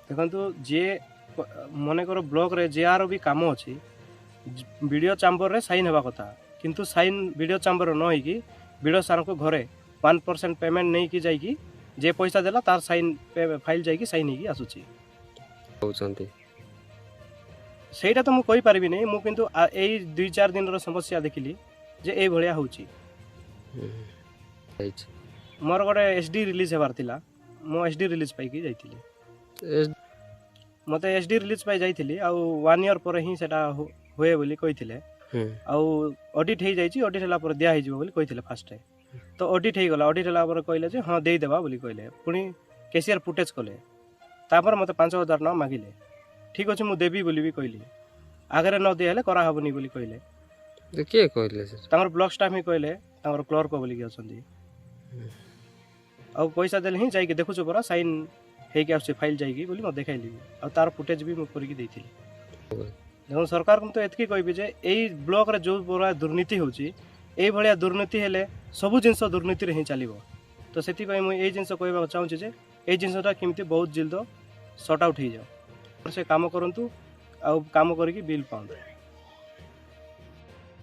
ଦେଖନ୍ତୁ ଯିଏ ମନେକର ବ୍ଲକରେ ଯାହାର ବି କାମ ଅଛି ବିଡ଼ିଓ ଚାମ୍ବରରେ ସାଇନ୍ ହେବା କଥା, କିନ୍ତୁ ସାଇନ୍ ବିଡ଼ିଓ ଚାମ୍ବର ନ ହେଇକି ବିଡ଼ିଓ ସାର୍ଙ୍କ ଘରେ 1% ପେମେଣ୍ଟ ନେଇକି ଯାଇକି ଯେ ପଇସା ଦେଲା ତାର ସାଇନ୍ ଫାଇଲ୍ ଯାଇକି ସାଇନ୍ ହେଇକି ଆସୁଛି। କହୁଛନ୍ତି ସେଇଟା ତ ମୁଁ କହିପାରିବିନି, ମୁଁ କିନ୍ତୁ ଏଇ 2-4 ଦିନର ସମସ୍ୟା ଦେଖିଲି ଯେ ଏଇଭଳିଆ ହେଉଛି। ମୋର ଗୋଟେ SD ରିଲିଜ୍ ହେବାର ଥିଲା, ମୁଁ SD ରିଲିଜ୍ ପାଇକି ଯାଇଥିଲି। ମୋତେ SD ରିଲିଜ୍ ପାଇ ଯାଇଥିଲି, ଆଉ 1 ଇୟର୍ ପରେ ହିଁ ସେଇଟା ହୁଏ ବୋଲି କହିଥିଲେ। ଆଉ ଅଡ଼ିଟ୍ ହେଇଯାଇଛି, ଅଡ଼ିଟ୍ ହେଲା ପରେ ଦିଆ ହେଇଯିବ ବୋଲି କହିଥିଲେ ଫାର୍ଷ୍ଟରେ। ତ ଅଡ଼ିଟ୍ ହେଇଗଲା, ଅଡ଼ିଟ୍ ହେଲା ପରେ କହିଲେ ଯେ ହଁ ଦେଇଦେବା ବୋଲି କହିଲେ, ପୁଣି କେସିଆର୍ ଫୁଟେଜ୍ କଲେ, ତାପରେ ମୋତେ 5,000 ଟଙ୍କା ମାଗିଲେ। ଠିକ୍ ଅଛି ମୁଁ ଦେବି ବୋଲି ବି କହିଲି, ଆଗରେ ନ ଦିଆ ହେଲେ କରାହେବନି ବୋଲି କହିଲେ। କିଏ କହିଲେ? ତାଙ୍କର ବ୍ଲକ୍ ଷ୍ଟାଫ୍ ହିଁ କହିଲେ, ତାଙ୍କର କ୍ଲର୍କ ବୋଲିକି ଅଛନ୍ତି। ଆଉ ପଇସା ଦେଲେ ହିଁ ଯାଇକି ଦେଖୁଛୁ ପରା ସାଇନ୍ ହେଇକି ଆସୁଛି ଫାଇଲ୍ ଯାଇକି ବୋଲି ମୋତେ ଦେଖାଇଲି, ଆଉ ତାର ଫୁଟେଜ୍ ବି ମୁଁ କରିକି ଦେଇଥିଲି। ଦେଖନ୍ତୁ ସରକାରଙ୍କୁ ତ ଏତିକି କହିବି ଯେ ଏଇ ବ୍ଲକରେ ଯେଉଁ ଭଳିଆ ଦୁର୍ନୀତି ହେଉଛି, ଏଇଭଳିଆ ଦୁର୍ନୀତି ହେଲେ ସବୁ ଜିନିଷ ଦୁର୍ନୀତିରେ ହିଁ ଚାଲିବ। ତ ସେଥିପାଇଁ ମୁଁ ଏଇ ଜିନିଷ କହିବାକୁ ଚାହୁଁଛି ଯେ ଏଇ ଜିନିଷଟା କେମିତି ବହୁତ ଜଲ୍ଦ ସର୍ଟ ଆଉଟ୍ ହେଇଯାଉ, ସେ କାମ କରନ୍ତୁ ଆଉ କାମ କରିକି ବିଲ୍ ପାଆନ୍ତୁ।